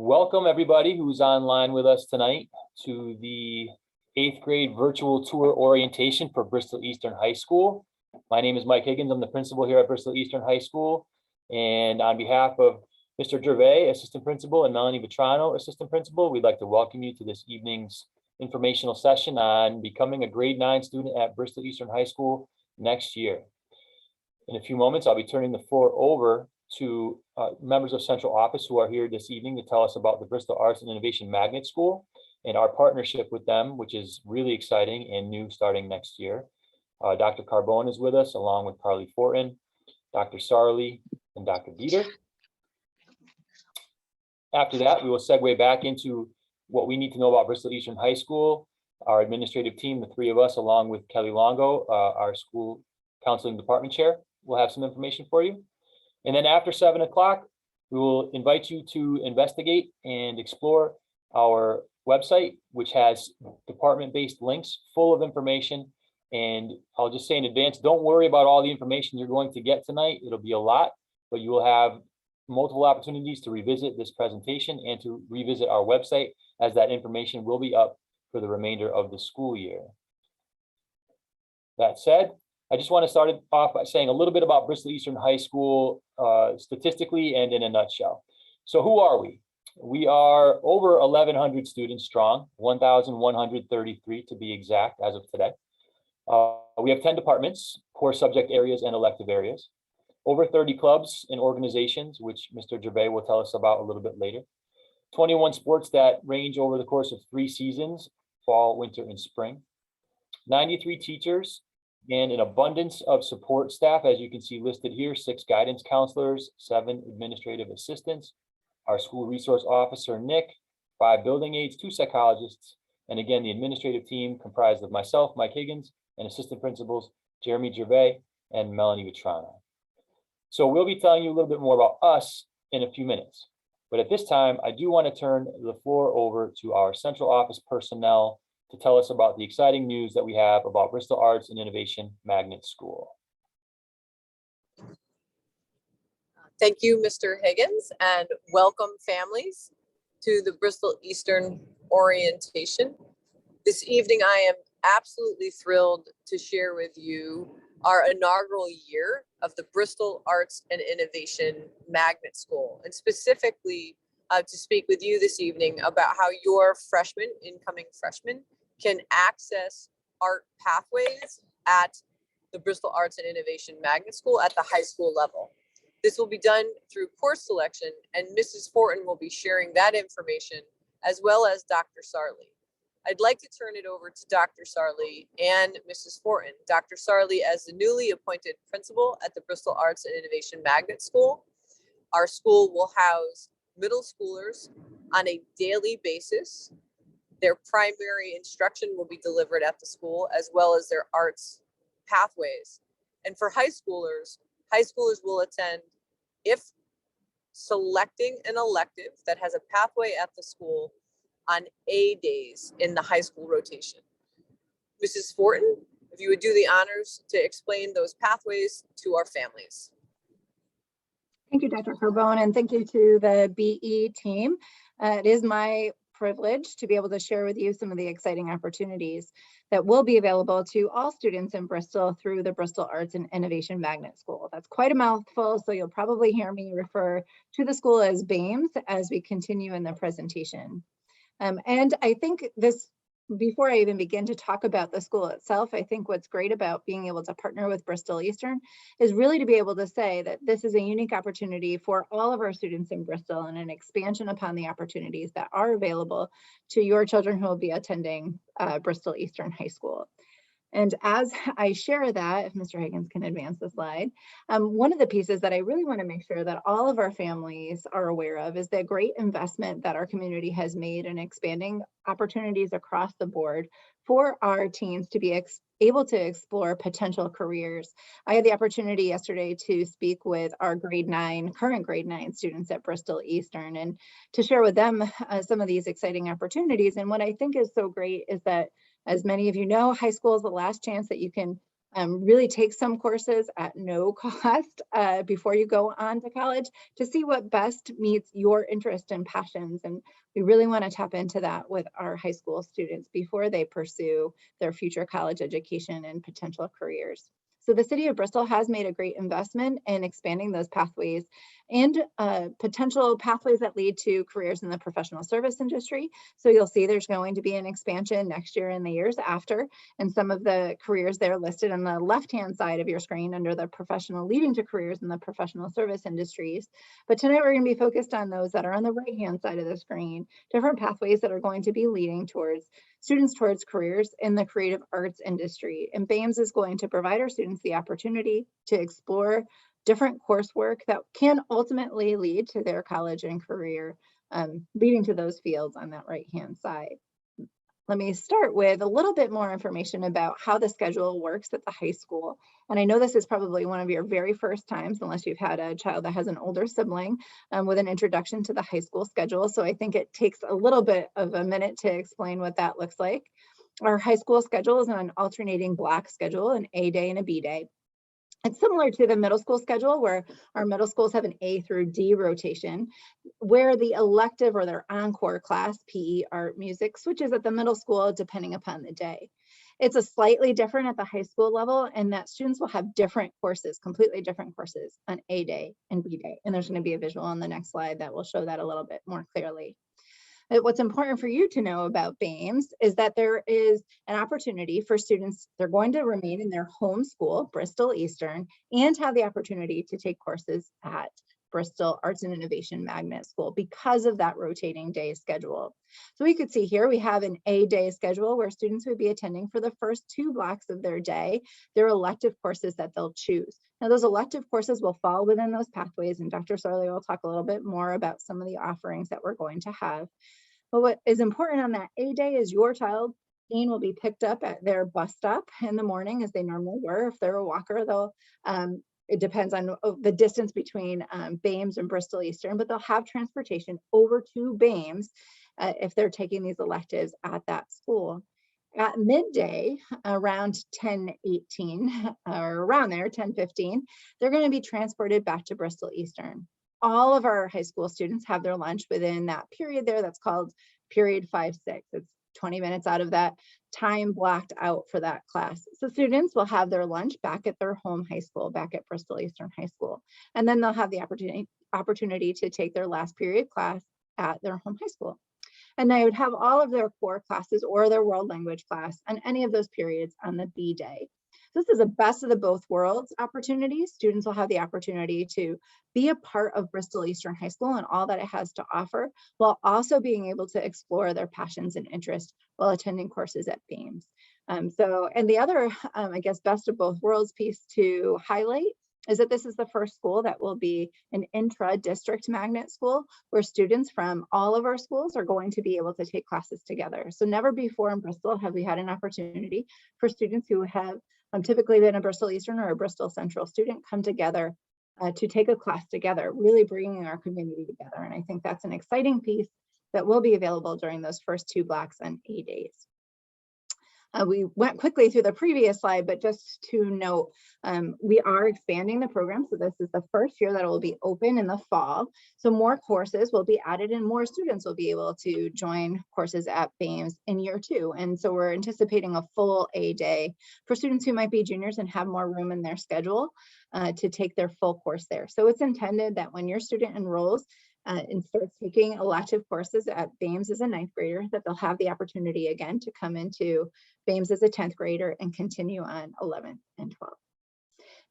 Welcome everybody who's online with us tonight to the 8th grade virtual tour orientation for Bristol Eastern High School. My name is Mike Higgins. I'm the principal here at Bristol Eastern High School. And on behalf of Mr. Gervais, assistant principal, and Melanie Vitrano, assistant principal, we'd like to welcome you to this evening's informational session on becoming a grade 9 student at Bristol Eastern High School next year. In a few moments, I'll be turning the floor over to members of central office who are here this evening to tell us about the Bristol Arts and Innovation Magnet School and our partnership with them, which is really exciting and new starting next year. Dr. Carbone is with us, along with Carly Fortin, Dr. Sarli, and Dr. Dieter. After that, we will segue back into what we need to know about Bristol Eastern High School. Our administrative team, the three of us, along with Kelly Longo, our school counseling department chair, will have some information for you. And then after 7 o'clock, we will invite you to investigate and explore our website, which has department-based links full of information. And I'll just say in advance, don't worry about all the information you're going to get tonight. It'll be a lot, but you will have multiple opportunities to revisit this presentation and to revisit our website, as that information will be up for the remainder of the school year. That said, I just want to start it off by saying a little bit about Bristol Eastern High School statistically and in a nutshell. So who are we? We are over 1,100 students strong, 1,133 to be exact as of today. We have 10 departments, core subject areas and elective areas, over 30 clubs and organizations, which Mr. Gervais will tell us about a little bit later, 21 sports that range over the course of 3 seasons, fall, winter, and spring, 93 teachers, and an abundance of support staff, as you can see listed here, 6 guidance counselors, 7 administrative assistants, our school resource officer, Nick, 5 building aides, 2 psychologists, and again, the administrative team comprised of myself, Mike Higgins, and assistant principals, Jeremy Gervais and Melanie Vitrano. So we'll be telling you a little bit more about us in a few minutes. But at this time, I do want to turn the floor over to our central office personnel to tell us about the exciting news that we have about Bristol Arts and Innovation Magnet School. Thank you, Mr. Higgins, and welcome families to the Bristol Eastern orientation. This evening, I am absolutely thrilled to share with you our inaugural year of the Bristol Arts and Innovation Magnet School, and specifically to speak with you this evening about how your freshmen, incoming freshmen, can access art pathways at the Bristol Arts and Innovation Magnet School at the high school level. This will be done through course selection, and Mrs. Fortin will be sharing that information, as well as Dr. Sarli. I'd like to turn it over to Dr. Sarli and Mrs. Fortin. Dr. Sarli, as the newly appointed principal at the Bristol Arts and Innovation Magnet School, our school will house middle schoolers on a daily basis. Their primary instruction will be delivered at the school, as well as their arts pathways. And for high schoolers will attend, if selecting an elective that has a pathway at the school, on A days in the high school rotation. Mrs. Fortin, if you would do the honors to explain those pathways to our families. Thank you, Dr. Carbone, and thank you to the BE team. It is my privilege to be able to share with you some of the exciting opportunities that will be available to all students in Bristol through the Bristol Arts and Innovation Magnet School. That's quite a mouthful, so you'll probably hear me refer to the school as BAMES as we continue in the presentation. And I think this, before I even begin to talk about the school itself, I think what's great about being able to partner with Bristol Eastern is really to be able to say that this is a unique opportunity for all of our students in Bristol and an expansion upon the opportunities that are available to your children who will be attending Bristol Eastern High School. And as I share that, if Mr. Higgins can advance the slide, one of the pieces that I really want to make sure that all of our families are aware of is the great investment that our community has made in expanding opportunities across the board for our teens to be able to explore potential careers. I had the opportunity yesterday to speak with our current grade 9 students at Bristol Eastern, and to share with them some of these exciting opportunities. And what I think is so great is that, as many of you know, high school is the last chance that you can really take some courses at no cost before you go on to college to see what best meets your interest and passions. And we really want to tap into that with our high school students before they pursue their future college education and potential careers. So the City of Bristol has made a great investment in expanding those pathways and potential pathways that lead to careers in the professional service industry. So you'll see there's going to be an expansion next year and the years after, and some of the careers there listed on the left-hand side of your screen under the professional leading to careers in the professional service industries. But tonight we're going to be focused on those that are on the right-hand side of the screen, different pathways that are going to be leading towards students towards careers in the creative arts industry. And BAMES is going to provide our students the opportunity to explore different coursework that can ultimately lead to their college and career, leading to those fields on that right-hand side. Let me start with a little bit more information about how the schedule works at the high school. And I know this is probably one of your very first times, unless you've had a child that has an older sibling, with an introduction to the high school schedule. So I think it takes a little bit of a minute to explain what that looks like. Our high school schedule is on an alternating block schedule, an A day and a B day. It's similar to the middle school schedule, where our middle schools have an A through D rotation, where the elective or their encore class, PE, art, music, switches at the middle school depending upon the day. It's a slightly different at the high school level, and that students will have different courses, completely different courses on A day and B day. And there's going to be a visual on the next slide that will show that a little bit more clearly. What's important for you to know about BAMES is that there is an opportunity for students. They're going to remain in their home school, Bristol Eastern, and have the opportunity to take courses at Bristol Arts and Innovation Magnet School because of that rotating day schedule. So we could see here we have an A day schedule where students would be attending for the first 2 blocks of their day, their elective courses that they'll choose. Now those elective courses will fall within those pathways, and Dr. Sarli will talk a little bit more about some of the offerings that we're going to have. But what is important on that A day is your child will be picked up at their bus stop in the morning, as they normally were. If they're a walker, they'll it depends on the distance between BAMES and Bristol Eastern, but they'll have transportation over to BAMES if they're taking these electives at that school. At midday, around 10:18 or around there, 10:15, they're going to be transported back to Bristol Eastern. All of our high school students have their lunch within that period there. That's called period 5-6. It's 20 minutes out of that time blocked out for that class. So students will have their lunch back at their home high school, back at Bristol Eastern High School. And then they'll have the opportunity to take their last period class at their home high school. And they would have all of their core classes or their world language class on any of those periods on the B day. This is a best of the both worlds opportunity. Students will have the opportunity to be a part of Bristol Eastern High School and all that it has to offer, while also being able to explore their passions and interests while attending courses at BAMES. And the other, I guess, best of both worlds piece to highlight is that this is the first school that will be an intra-district magnet school, where students from all of our schools are going to be able to take classes together. So never before in Bristol have we had an opportunity for students who have typically been a Bristol Eastern or a Bristol Central student come together to take a class together, really bringing our community together. And I think that's an exciting piece that will be available during those first 2 blocks on A days. We went quickly through the previous slide, but just to note, we are expanding the program. So this is the first year that it will be open in the fall. So more courses will be added and more students will be able to join courses at BAMES in year 2. And so we're anticipating a full A day for students who might be juniors and have more room in their schedule to take their full course there. So it's intended that when your student enrolls and starts taking elective courses at BAMES as a 9th grader, that they'll have the opportunity again to come into BAMES as a 10th grader and continue on 11th and 12th.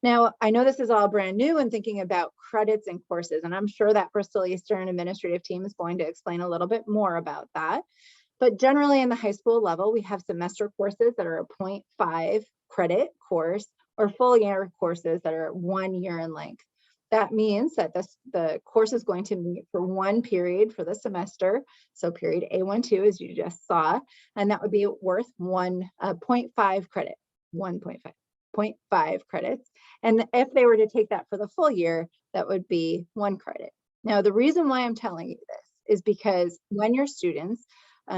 Now, I know this is all brand new and thinking about credits and courses, and I'm sure that Bristol Eastern administrative team is going to explain a little bit more about that. But generally in the high school level, we have semester courses that are a 0.5 credit course or full year courses that are 1 year in length. That means that the course is going to meet for 1 period for the semester. So period A12, as you just saw, and that would be worth 0.5 credit, 0.5 credits. And if they were to take that for the full year, that would be 1 credit. Now, the reason why I'm telling you this is because when your students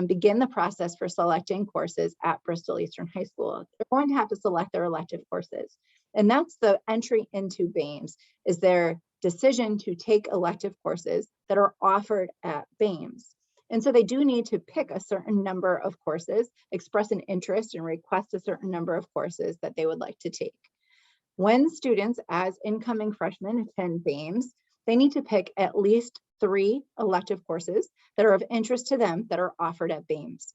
begin the process for selecting courses at Bristol Eastern High School. They're going to have to select their elective courses. And that's the entry into BAMES, is their decision to take elective courses that are offered at BAMES. And so they do need to pick a certain number of courses, express an interest and request a certain number of courses that they would like to take. When students as incoming freshmen attend BAMES, they need to pick at least 3 elective courses that are of interest to them that are offered at BAMES.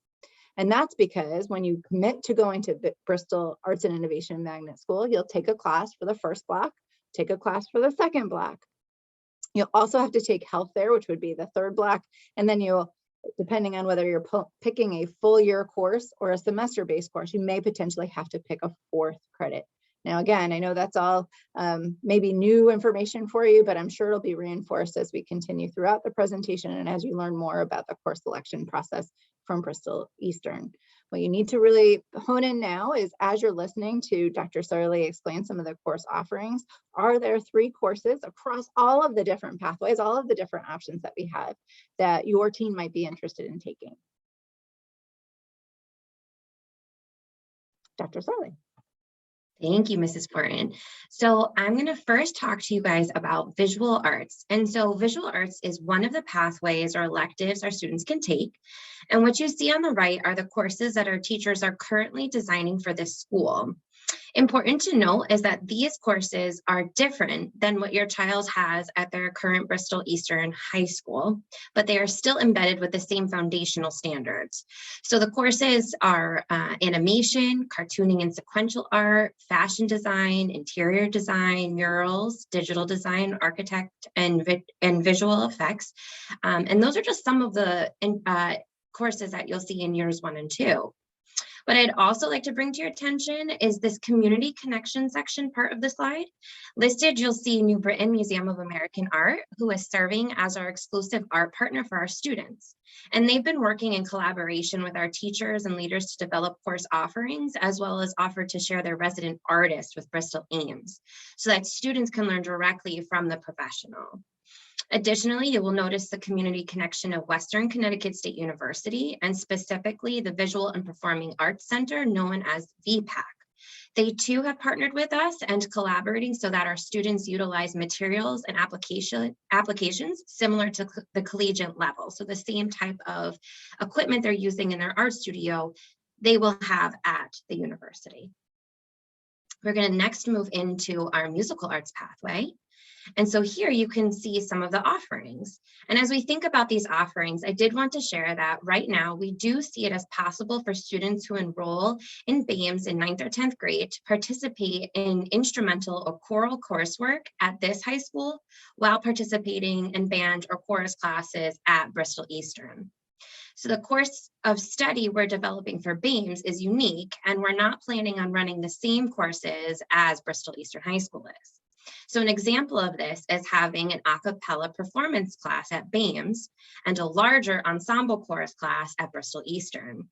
And that's because when you commit to going to Bristol Arts and Innovation Magnet School, you'll take a class for the first block, take a class for the second block. You'll also have to take health there, which would be the third block. And then you'll, depending on whether you're picking a full year course or a semester-based course, you may potentially have to pick a 4th credit. Now, again, I know that's all maybe new information for you, but I'm sure it'll be reinforced as we continue throughout the presentation and as you learn more about the course selection process from Bristol Eastern. What you need to really hone in now is, as you're listening to Dr. Sarli explain some of the course offerings, are there 3 courses across all of the different pathways, all of the different options that we have that your team might be interested in taking? Dr. Sarli. Thank you, Mrs. Fortin. So I'm going to first talk to you guys about visual arts. And so visual arts is one of the pathways or electives our students can take. And what you see on the right are the courses that our teachers are currently designing for this school. Important to note is that these courses are different than what your child has at their current Bristol Eastern High School, but they are still embedded with the same foundational standards. So the courses are animation, cartooning and sequential art, fashion design, interior design, murals, digital design, architect, and visual effects. And those are just some of the courses that you'll see in years 1 and 2. What I'd also like to bring to your attention is this community connection section part of the slide. Listed, you'll see New Britain Museum of American Art, who is serving as our exclusive art partner for our students. And they've been working in collaboration with our teachers and leaders to develop course offerings, as well as offer to share their resident artists with Bristol Ames, so that students can learn directly from the professional. Additionally, you will notice the community connection of Western Connecticut State University, and specifically the Visual and Performing Arts Center, known as VPAC. They too have partnered with us and collaborating so that our students utilize materials and applications similar to the collegiate level. So the same type of equipment they're using in their art studio, they will have at the university. We're going to next move into our musical arts pathway. And so here you can see some of the offerings. And as we think about these offerings, I did want to share that right now we do see it as possible for students who enroll in BAMES in 9th or 10th grade to participate in instrumental or choral coursework at this high school while participating in band or chorus classes at Bristol Eastern. So the course of study we're developing for BAMES is unique, and we're not planning on running the same courses as Bristol Eastern High School is. So an example of this is having an a cappella performance class at BAMES and a larger ensemble chorus class at Bristol Eastern.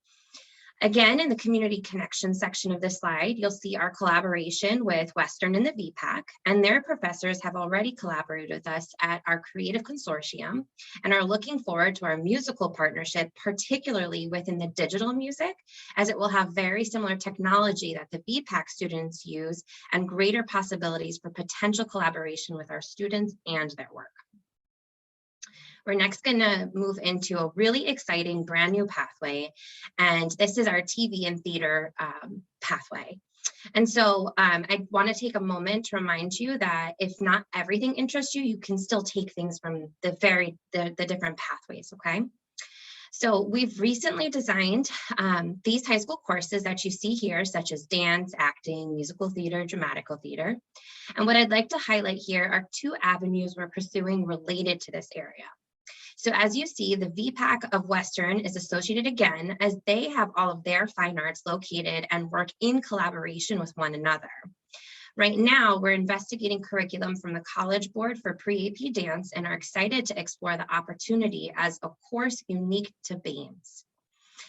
Again, in the community connection section of this slide, you'll see our collaboration with Western and the VPAC, and their professors have already collaborated with us at our creative consortium and are looking forward to our musical partnership, particularly within the digital music, as it will have very similar technology that the VPAC students use and greater possibilities for potential collaboration with our students and their work. We're next going to move into a really exciting brand new pathway, and this is our TV and theater pathway. And so I want to take a moment to remind you that if not everything interests you, you can still take things from the different pathways, okay? So we've recently designed these high school courses that you see here, such as dance, acting, musical theater, dramatical theater. And what I'd like to highlight here are 2 avenues we're pursuing related to this area. So as you see, the VPAC of Western is associated again, as they have all of their fine arts located and work in collaboration with one another. Right now, we're investigating curriculum from the College Board for Pre-AP Dance and are excited to explore the opportunity as a course unique to BAMES.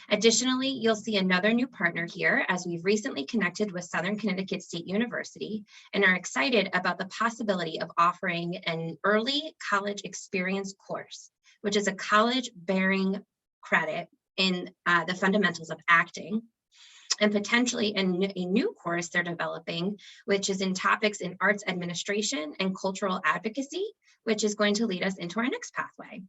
Additionally, you'll see another new partner here, as we've recently connected with Southern Connecticut State University and are excited about the possibility of offering an early college experience course, which is a college bearing credit in the fundamentals of acting, and potentially a new course they're developing, which is in topics in arts administration and cultural advocacy, which is going to lead us into our next pathway.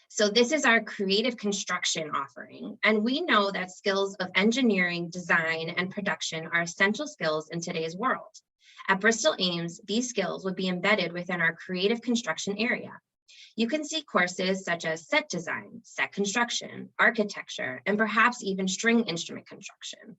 So this is our creative construction offering. And we know that skills of engineering, design, and production are essential skills in today's world. At Bristol Ames, these skills would be embedded within our creative construction area. You can see courses such as set design, set construction, architecture, and perhaps even string instrument construction.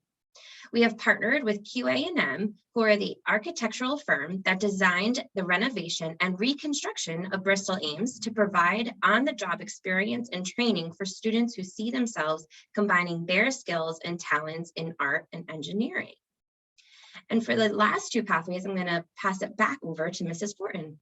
We have partnered with QA&M, who are the architectural firm that designed the renovation and reconstruction of Bristol Ames to provide on-the-job experience and training for students who see themselves combining their skills and talents in art and engineering. And for the last two pathways, I'm going to pass it back over to Mrs. Fortin.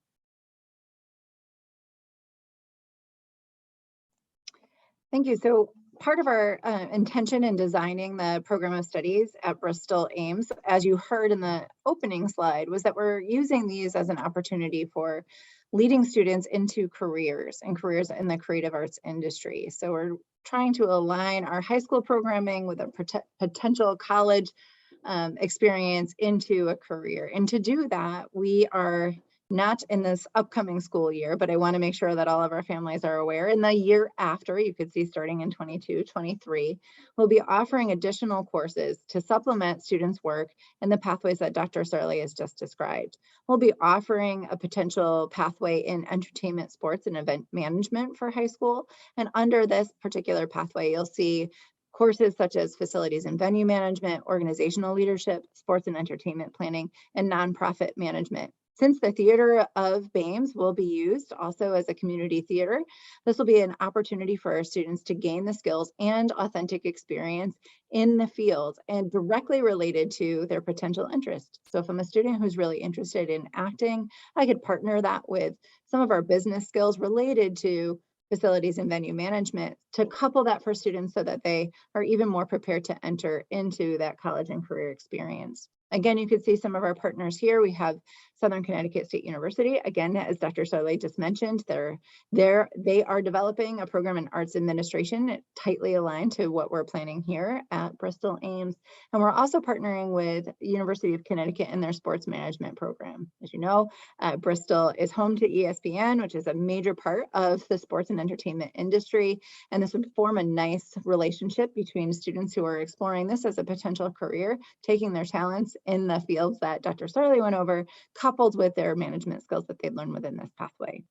Thank you. So part of our intention in designing the program of studies at Bristol Ames, as you heard in the opening slide, was that we're using these as an opportunity for leading students into careers in the creative arts industry. So we're trying to align our high school programming with a potential college experience into a career. And to do that, we are not in this upcoming school year, but I want to make sure that all of our families are aware. In the year after, you could see starting in 22-23, we'll be offering additional courses to supplement students' work in the pathways that Dr. Sarli has just described. We'll be offering a potential pathway in entertainment, sports, and event management for high school. And under this particular pathway, you'll see courses such as facilities and venue management, organizational leadership, sports and entertainment planning, and nonprofit management. Since the Theater of BAMES will be used also as a community theater, this will be an opportunity for our students to gain the skills and authentic experience in the field and directly related to their potential interest. So if I'm a student who's really interested in acting, I could partner that with some of our business skills related to facilities and venue management to couple that for students so that they are even more prepared to enter into that college and career experience. Again, you can see some of our partners here. We have Southern Connecticut State University. Again, as Dr. Sarli just mentioned, they are developing a program in arts administration, tightly aligned to what we're planning here at Bristol Ames. And we're also partnering with University of Connecticut in their sports management program. As you know, Bristol is home to ESPN, which is a major part of the sports and entertainment industry. And this would form a nice relationship between students who are exploring this as a potential career, taking their talents in the fields that Dr. Sarli went over, coupled with their management skills that they've learned within this pathway.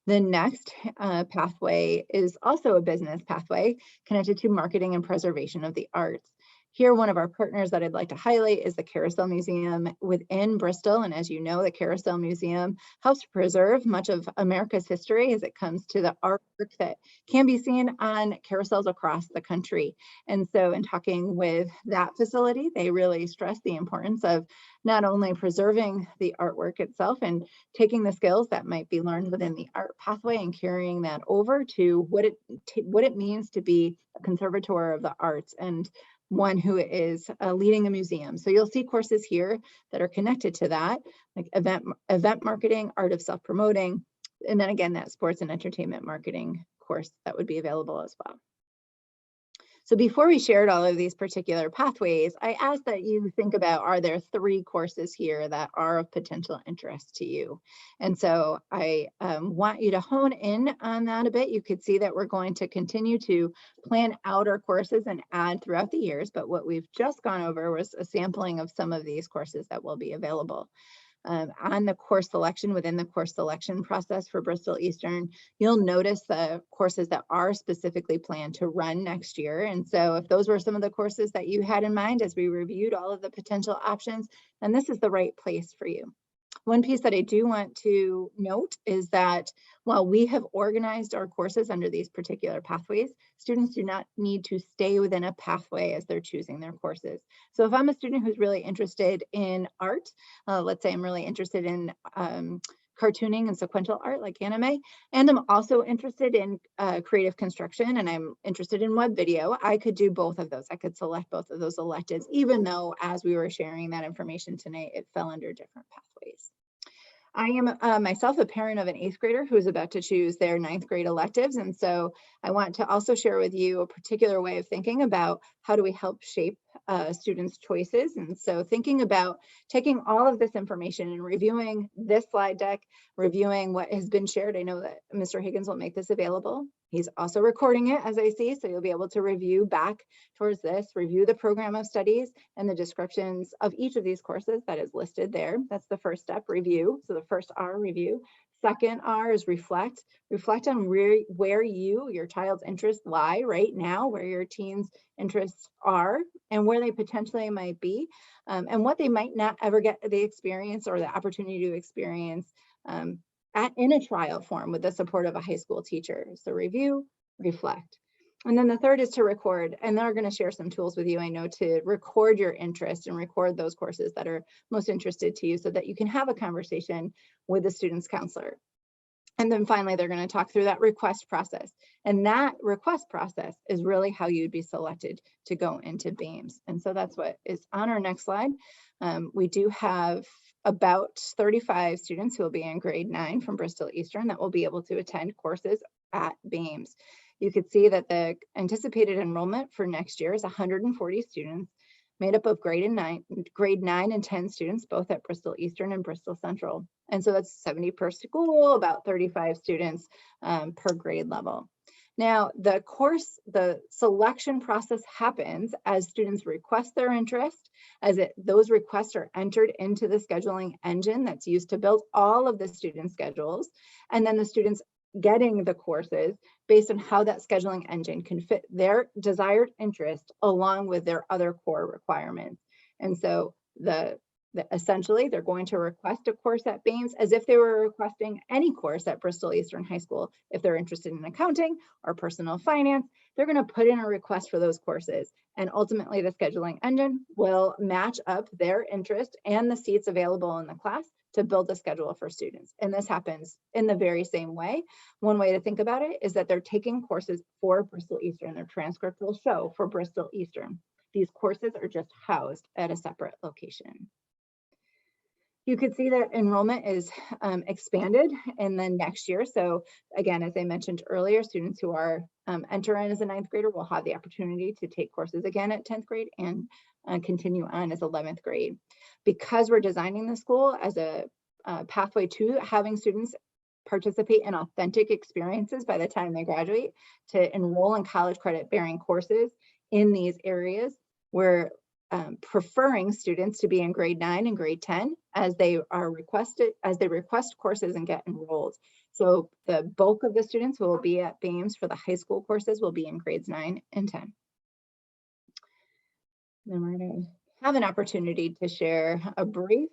The next pathway is also a business pathway connected to marketing and preservation of the arts. Here, one of our partners that I'd like to highlight is the Carousel Museum within Bristol. And as you know, the Carousel Museum helps preserve much of America's history as it comes to the artwork that can be seen on carousels across the country. And so in talking with that facility, they really stress the importance of not only preserving the artwork itself and taking the skills that might be learned within the art pathway and carrying that over to what it means to be a conservator of the arts and one who is leading a museum. So you'll see courses here that are connected to that, like event marketing, art of self-promoting, and then again, that sports and entertainment marketing course that would be available as well. So before we shared all of these particular pathways, I asked that you think about, are there 3 courses here that are of potential interest to you? And so I want you to hone in on that a bit. You could see that we're going to continue to plan out our courses and add throughout the years, but what we've just gone over was a sampling of some of these courses that will be available. On the course selection, within the course selection process for Bristol Eastern, you'll notice the courses that are specifically planned to run next year. And so if those were some of the courses that you had in mind as we reviewed all of the potential options, then this is the right place for you. One piece that I do want to note is that while we have organized our courses under these particular pathways, students do not need to stay within a pathway as they're choosing their courses. So if I'm a student who's really interested in art, let's say I'm really interested in cartooning and sequential art like anime, and I'm also interested in creative construction and I'm interested in web video, I could do both of those. I could select both of those electives, even though as we were sharing that information tonight, it fell under different pathways. I am myself a parent of an 8th grader who is about to choose their 9th grade electives. And so I want to also share with you a particular way of thinking about how do we help shape students' choices. And so thinking about taking all of this information and reviewing this slide deck, reviewing what has been shared. I know that Mr. Higgins will make this available. He's also recording it, as I see, so you'll be able to review back towards this, review the program of studies and the descriptions of each of these courses that is listed there. That's the first step, review. So the first R, review. Second R is reflect. Reflect on where your child's interests lie right now, where your teen's interests are, and where they potentially might be, and what they might not ever get the experience or the opportunity to experience in a trial form with the support of a high school teacher. So review, reflect. And then the third is to record, and they're going to share some tools with you, I know, to record your interest and record those courses that are most interested to you so that you can have a conversation with the student's counselor. And then finally, they're going to talk through that request process. And that request process is really how you'd be selected to go into BAMES. And so that's what is on our next slide. We do have about 35 students who will be in grade 9 from Bristol Eastern that will be able to attend courses at BAMES. You could see that the anticipated enrollment for next year is 140 students, made up of grade 9 and 10 students, both at Bristol Eastern and Bristol Central. And so that's 70 per school, about 35 students per grade level. Now, the selection process happens as students request their interest, those requests are entered into the scheduling engine that's used to build all of the student schedules, and then the students getting the courses based on how that scheduling engine can fit their desired interest along with their other core requirements. And so essentially they're going to request a course at BAMES as if they were requesting any course at Bristol Eastern High School. If they're interested in accounting or personal finance, they're going to put in a request for those courses. And ultimately the scheduling engine will match up their interest and the seats available in the class to build a schedule for students. And this happens in the very same way. One way to think about it is that they're taking courses for Bristol Eastern. Their transcript will show for Bristol Eastern. These courses are just housed at a separate location. You could see that enrollment is expanded in the next year. So again, as I mentioned earlier, students who are entering as a 9th grader will have the opportunity to take courses again at 10th grade and continue on as 11th grade. Because we're designing the school as a pathway to having students participate in authentic experiences by the time they graduate, to enroll in college credit bearing courses in these areas, we're preferring students to be in grade 9 and grade 10 as they request courses and get enrolled. So the bulk of the students who will be at BAMES for the high school courses will be in grades 9 and 10. Then we're going to have an opportunity to share a brief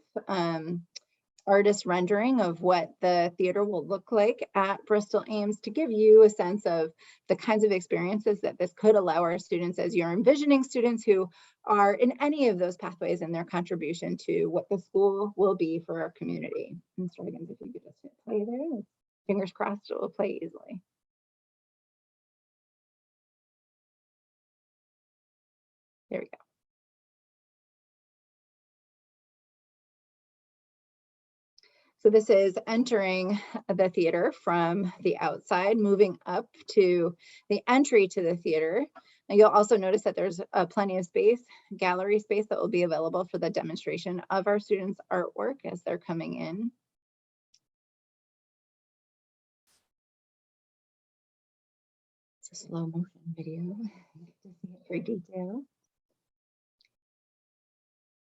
artist rendering of what the theater will look like at Bristol Ames to give you a sense of the kinds of experiences that this could allow our students as you're envisioning students who are in any of those pathways and their contribution to what the school will be for our community. Mr. Higgins, if you could just hit play there, fingers crossed it will play easily. There we go. So this is entering the theater from the outside, moving up to the entry to the theater. And you'll also notice that there's plenty of space, gallery space that will be available for the demonstration of our students' artwork as they're coming in. It's a slow motion video to see it for detail.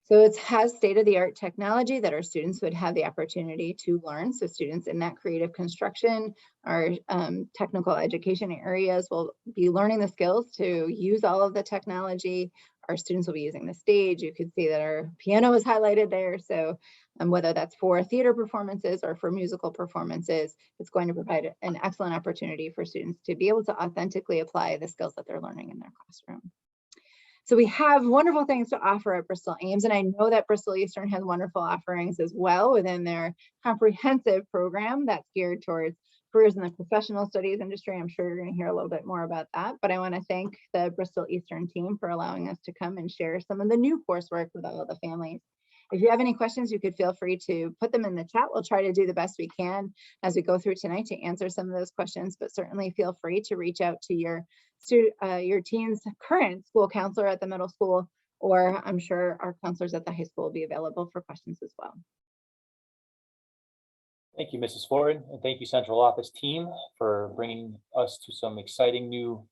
So it has state-of-the-art technology that our students would have the opportunity to learn. So students in that creative construction, our technical education areas will be learning the skills to use all of the technology. Our students will be using the stage. You can see that our piano is highlighted there. So whether that's for theater performances or for musical performances, it's going to provide an excellent opportunity for students to be able to authentically apply the skills that they're learning in their classroom. So we have wonderful things to offer at Bristol Ames, and I know that Bristol Eastern has wonderful offerings as well within their comprehensive program that's geared towards careers in the professional studies industry. I'm sure you're going to hear a little bit more about that, but I want to thank the Bristol Eastern team for allowing us to come and share some of the new coursework with all of the families If you have any questions, you could feel free to put them in the chat. We'll try to do the best we can as we go through tonight to answer some of those questions, but certainly feel free to reach out to your teen's current school counselor at the middle school, or I'm sure our counselors at the high school will be available for questions as well. Thank you, Mrs. Florin, and thank you, Central Office team, for bringing us to some exciting new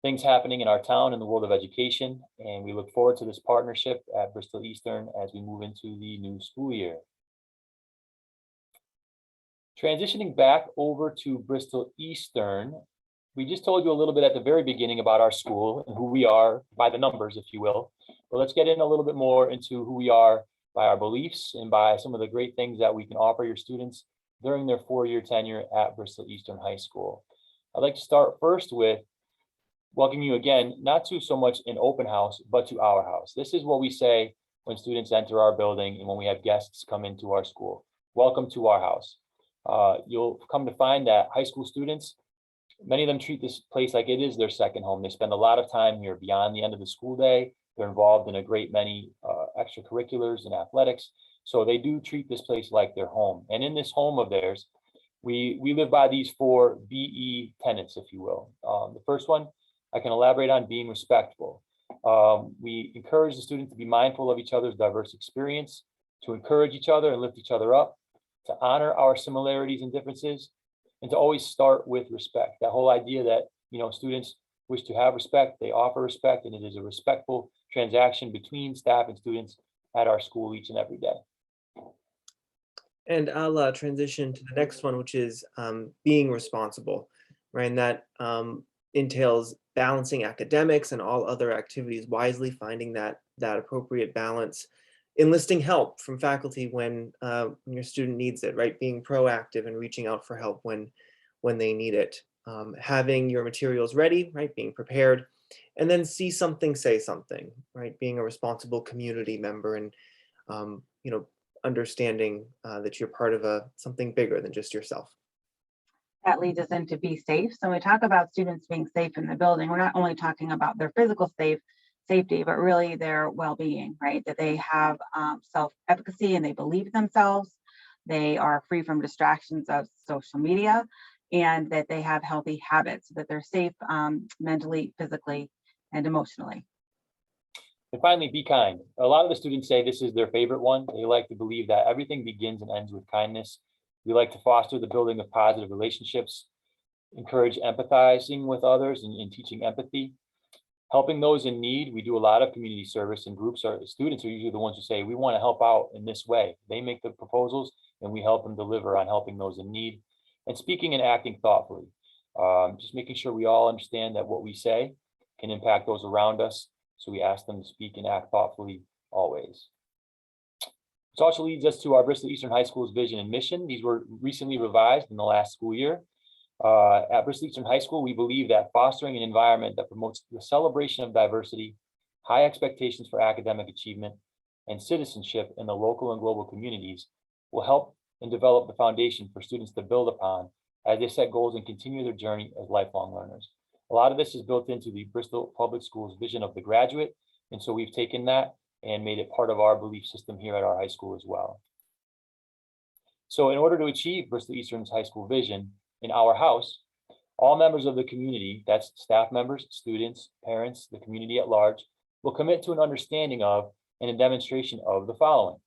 things happening in our town in the world of education. And we look forward to this partnership at Bristol Eastern as we move into the new school year. Transitioning back over to Bristol Eastern, we just told you a little bit at the very beginning about our school and who we are by the numbers, if you will. But let's get in a little bit more into who we are by our beliefs and by some of the great things that we can offer your students during their 4-year tenure at Bristol Eastern High School. I'd like to start first with welcoming you again, not to so much an open house, but to our house. This is what we say when students enter our building and when we have guests come into our school. Welcome to our house. You'll come to find that high school students, many of them treat this place like it is their second home. They spend a lot of time here beyond the end of the school day. They're involved in a great many extracurriculars and athletics. So they do treat this place like their home. And in this home of theirs, we live by these 4 BE tenets, if you will. The first one I can elaborate on, being respectful. We encourage the students to be mindful of each other's diverse experience, to encourage each other and lift each other up, to honor our similarities and differences, and to always start with respect. That whole idea that, you know, students wish to have respect, they offer respect, and it is a respectful transaction between staff and students at our school each and every day. And I'll transition to the next one, which is being responsible, right? And that entails balancing academics and all other activities wisely, finding that appropriate balance, enlisting help from faculty when your student needs it, right? Being proactive and reaching out for help when they need it. Having your materials ready, right? Being prepared, and then see something, say something, right? Being a responsible community member and, you know, understanding that you're part of something bigger than just yourself. That leads us into be safe. So when we talk about students being safe in the building, we're not only talking about their physical safety, but really their well-being, right? That they have self-efficacy and they believe themselves. They are free from distractions of social media, and that they have healthy habits, that they're safe mentally, physically, and emotionally. And finally, be kind. A lot of the students say this is their favorite one. They like to believe that everything begins and ends with kindness. We like to foster the building of positive relationships, encourage empathizing with others and teaching empathy. Helping those in need, we do a lot of community service, and students are usually the ones who say, we want to help out in this way. They make the proposals and we help them deliver on helping those in need. And speaking and acting thoughtfully, just making sure we all understand that what we say can impact those around us. So we ask them to speak and act thoughtfully always. This also leads us to our Bristol Eastern High School's vision and mission. These were recently revised in the last school year. At Bristol Eastern High School, we believe that fostering an environment that promotes the celebration of diversity, high expectations for academic achievement, and citizenship in the local and global communities will help and develop the foundation for students to build upon as they set goals and continue their journey as lifelong learners. A lot of this is built into the Bristol Public Schools vision of the graduate, and so we've taken that and made it part of our belief system here at our high school as well. So in order to achieve Bristol Eastern's high school vision in our house, all members of the community, that's staff members, students, parents, the community at large, will commit to an understanding of and a demonstration of the following.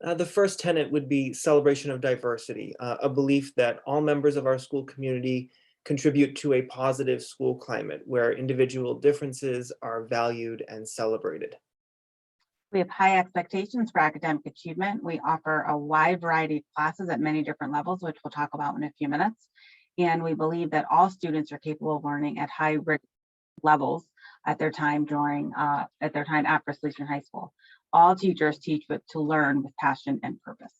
The first tenet would be celebration of diversity, a belief that all members of our school community contribute to a positive school climate where individual differences are valued and celebrated. We have high expectations for academic achievement. We offer a wide variety of classes at many different levels, which we'll talk about in a few minutes. And we believe that all students are capable of learning at high levels at their time at Bristol Eastern High School. All teachers teach to learn with passion and purpose.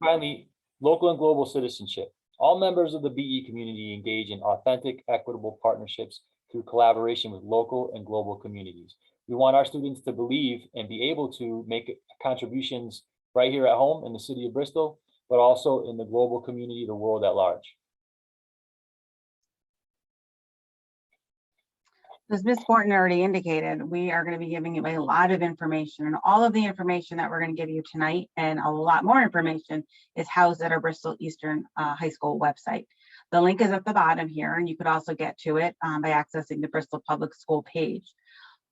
Finally, local and global citizenship. All members of the BE community engage in authentic, equitable partnerships through collaboration with local and global communities. We want our students to believe and be able to make contributions right here at home in the city of Bristol, but also in the global community, the world at large. As Ms. Borton already indicated, we are going to be giving you a lot of information, and all of the information that we're going to give you tonight and a lot more information is housed at our Bristol Eastern High School website. The link is at the bottom here, and you could also get to it by accessing the Bristol Public School page.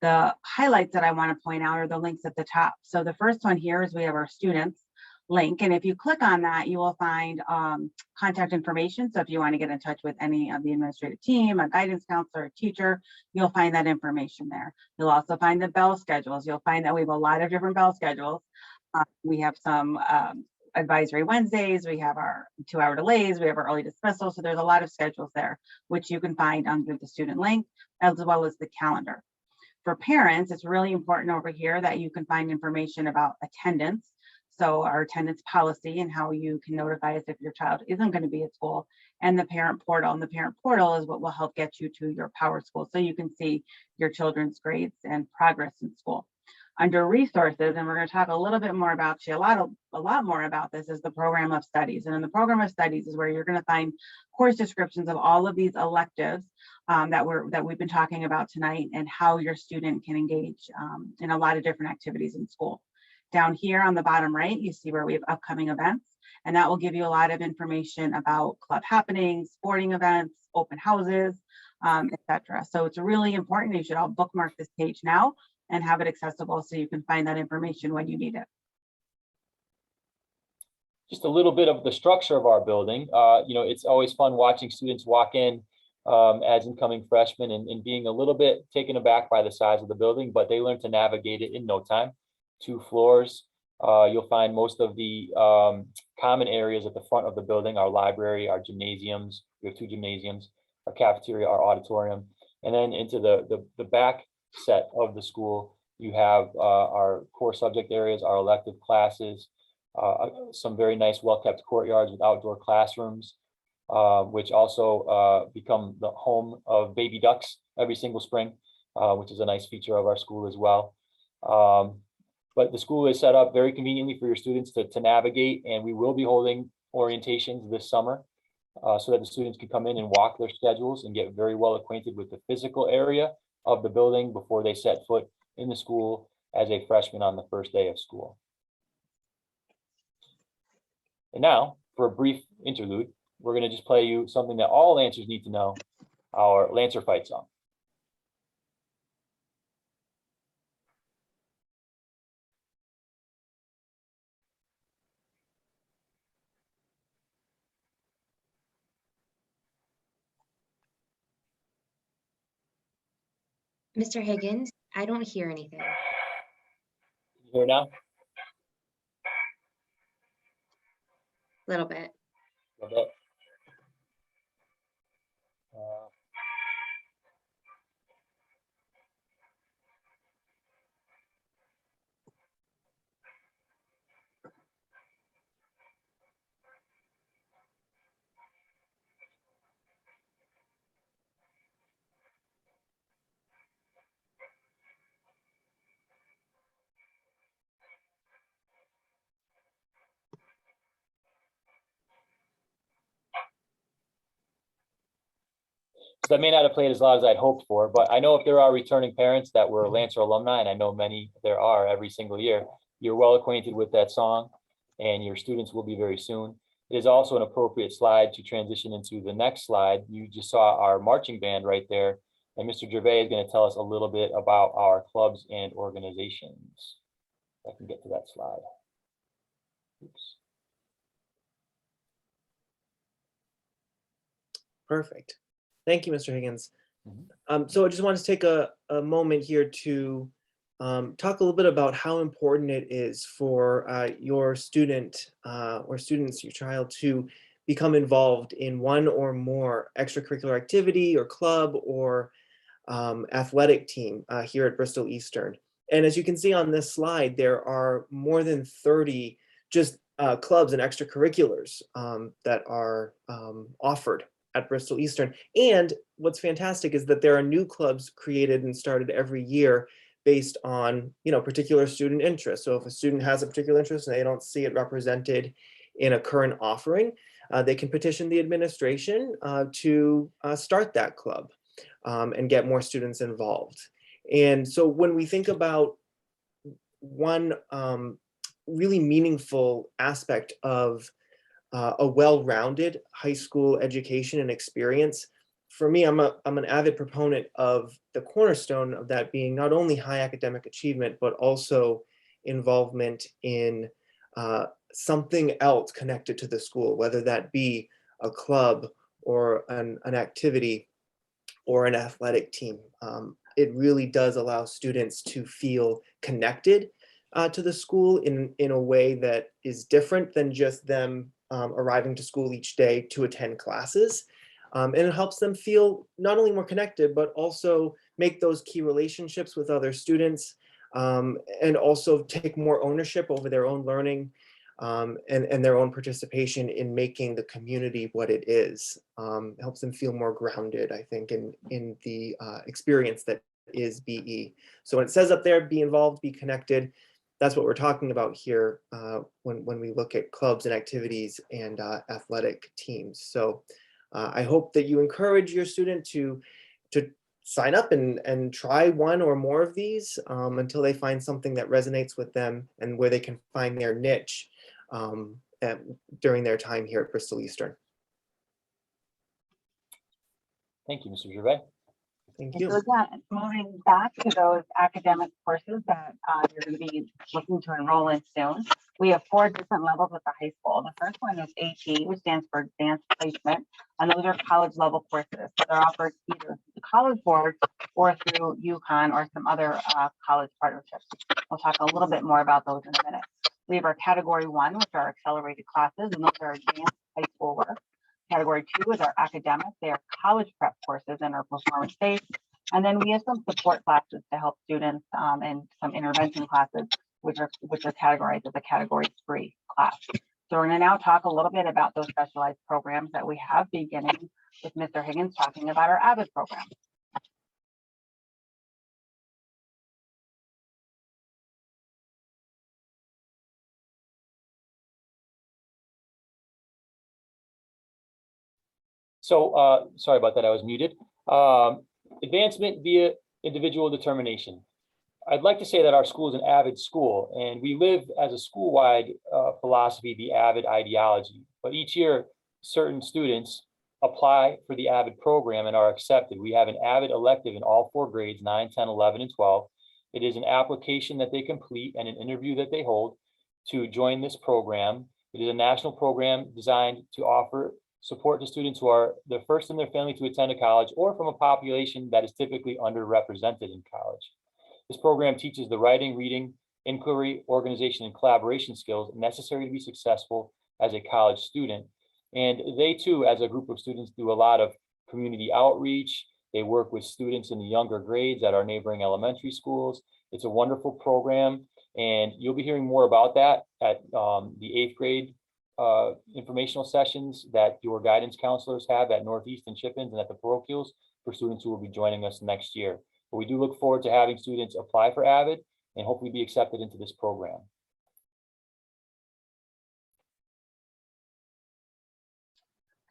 The highlights that I want to point out are the links at the top. So the first one here is we have our students link, and if you click on that, you will find contact information. So if you want to get in touch with any of the administrative team, a guidance counselor, a teacher, you'll find that information there. You'll also find the bell schedules. You'll find that we have a lot of different bell schedules. We have some advisory Wednesdays, we have our 2-hour delays, we have our early dismissal. So there's a lot of schedules there, which you can find under the student link, as well as the calendar. For parents, it's really important over here that you can find information about attendance. So our attendance policy and how you can notify us if your child isn't going to be at school, and the parent portal. And the parent portal is what will help get you to your Power School, so you can see your children's grades and progress in school. Under resources, and we're going to talk a little bit more about, a lot more about this, is the program of studies. And in the program of studies is where you're going to find course descriptions of all of these electives that we've been talking about tonight, and how your student can engage in a lot of different activities in school. Down here on the bottom right, you see where we have upcoming events, and that will give you a lot of information about club happenings, sporting events, open houses, etc. So it's really important. You should all bookmark this page now and have it accessible so you can find that information when you need it. Just a little bit of the structure of our building. It's always fun watching students walk in as incoming freshmen and being a little bit taken aback by the size of the building, but they learn to navigate it in no time. 2 floors. You'll find most of the common areas at the front of the building: our library, our gymnasiums. We have 2 gymnasiums, our cafeteria, our auditorium, and then into the back set of the school, you have our core subject areas, our elective classes, some very nice, well-kept courtyards with outdoor classrooms, which also become the home of baby ducks every single spring, which is a nice feature of our school as well. But the school is set up very conveniently for your students to navigate, and we will be holding orientations this summer so that the students can come in and walk their schedules and get very well acquainted with the physical area of the building before they set foot in the school as a freshman on the first day of school. And now, for a brief interlude, we're going to just play you something that all Lancers need to know, our Lancer fight song. Mr. Higgins, I don't hear anything. You hear now? A little bit. A little bit. So that may not have played as loud as I'd hoped for, but I know if there are returning parents that were Lancer alumni, and I know many there are every single year, you're well acquainted with that song, and your students will be very soon. It is also an appropriate slide to transition into the next slide. You just saw our marching band right there, and Mr. Gervais is going to tell us a little bit about our clubs and organizations. If I can get to that slide. Oops. Perfect. Thank you, Mr. Higgins. So I just wanted to take a moment here to talk a little bit about how important it is for your student or students, your child, to become involved in one or more extracurricular activity or club or athletic team here at Bristol Eastern. And as you can see on this slide, there are more than 30 just clubs and extracurriculars that are offered at Bristol Eastern. And what's fantastic is that there are new clubs created and started every year based on, particular student interest. So if a student has a particular interest and they don't see it represented in a current offering, they can petition the administration to start that club. and get more students involved. And so when we think about one really meaningful aspect of a well-rounded high school education and experience, for me, I'm an avid proponent of the cornerstone of that being not only high academic achievement, but also involvement in something else connected to the school, whether that be a club or an activity or an athletic team. It really does allow students to feel connected to the school in a way that is different than just them arriving to school each day to attend classes. And it helps them feel not only more connected, but also make those key relationships with other students, and also take more ownership over their own learning, and their own participation in making the community what it is. It helps them feel more grounded, I think, in the experience that is BE. So when it says up there, be involved, be connected, that's what we're talking about here when we look at clubs and activities and athletic teams. So I hope that you encourage your student to sign up and try one or more of these until they find something that resonates with them and where they can find their niche during their time here at Bristol Eastern. Thank you, Mr. Gervais. Thank And you. so again, moving back to those academic courses that you're going to be looking to enroll in soon, we have 4 different levels at the high school. The first one is AP, which stands for Advanced Placement, and those are college level courses. So they're offered either through the College Board or through UConn or some other college partnerships. We'll talk a little bit more about those in a minute. We have our Category 1, which are accelerated classes, and those are advanced high school work. Category 2 is our academic. They are college prep courses and are performance-based. And then we have some support classes to help students and some intervention classes, which are categorized as a Category 3 class. So we're going to now talk a little bit about those specialized programs that we have, beginning with Mr. Higgins talking about our AVID program. So sorry about that, I was muted. Advancement via individual determination. I'd like to say that our school is an AVID school, and we live as a school-wide philosophy, the AVID ideology. But each year, certain students apply for the AVID program and are accepted. We have an AVID elective in all 4 grades, 9, 10, 11, and 12. It is an application that they complete and an interview that they hold to join this program. It is a national program designed to offer support to students who are the first in their family to attend a college or from a population that is typically underrepresented in college. This program teaches the writing, reading, inquiry, organization, and collaboration skills necessary to be successful as a college student. And they too, as a group of students, do a lot of community outreach. They work with students in the younger grades at our neighboring elementary schools. It's a wonderful program, and you'll be hearing more about that at the 8th grade informational sessions that your guidance counselors have at Northeast and Chippens and at the parochials for students who will be joining us next year. But we do look forward to having students apply for AVID and hopefully be accepted into this program.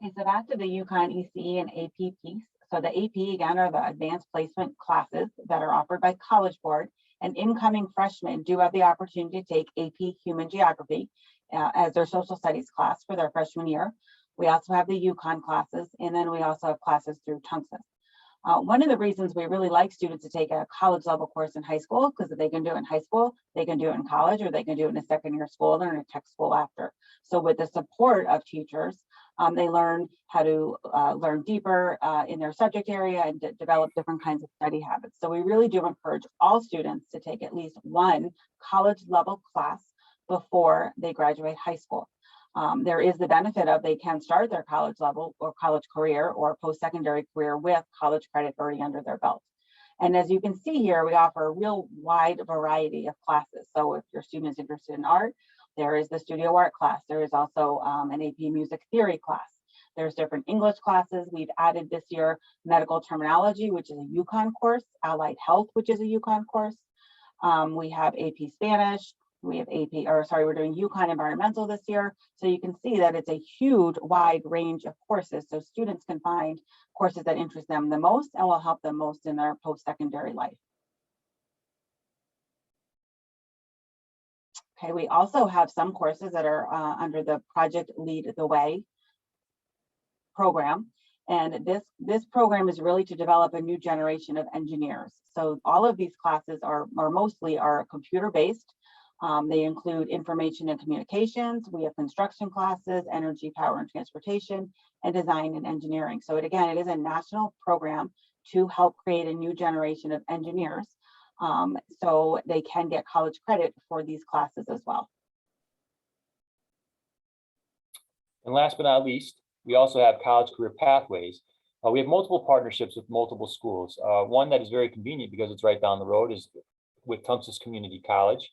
Okay, so back to the UConn ECE and AP piece. So the AP, again, are the advanced placement classes that are offered by College Board, and incoming freshmen do have the opportunity to take AP Human Geography as their social studies class for their freshman year. We also have the UConn classes, and then we also have classes through Tungsten. One of the reasons we really like students to take a college level course in high school, because if they can do it in high school, they can do it in college, or they can do it in a second year school or in a tech school after. So with the support of teachers, they learn how to learn deeper in their subject area and develop different kinds of study habits. So we really do encourage all students to take at least one college level class before they graduate high school. There is the benefit of they can start their college level or college career or post-secondary career with college credit already under their belt. And as you can see here, we offer a real wide variety of classes. So if your student is interested in art, there is the studio art class. There is also an AP music theory class. There's different English classes. We've added this year medical terminology, which is a UConn course, allied health, which is a UConn course. We have AP Spanish. We have AP, or sorry, we're doing UConn Environmental this year. So you can see that it's a huge, wide range of courses. So students can find courses that interest them the most and will help them most in their post-secondary life. Okay, we also have some courses that are under the Project Lead the Way program. And this program is really to develop a new generation of engineers. So all of these classes are mostly computer-based. They include information and communications. We have construction classes, energy, power and transportation, and design and engineering. So it is a national program to help create a new generation of engineers. So they can get college credit for these classes as well. And last but not least, we also have college career pathways. We have multiple partnerships with multiple schools. One that is very convenient because it's right down the road is with Tungus Community College.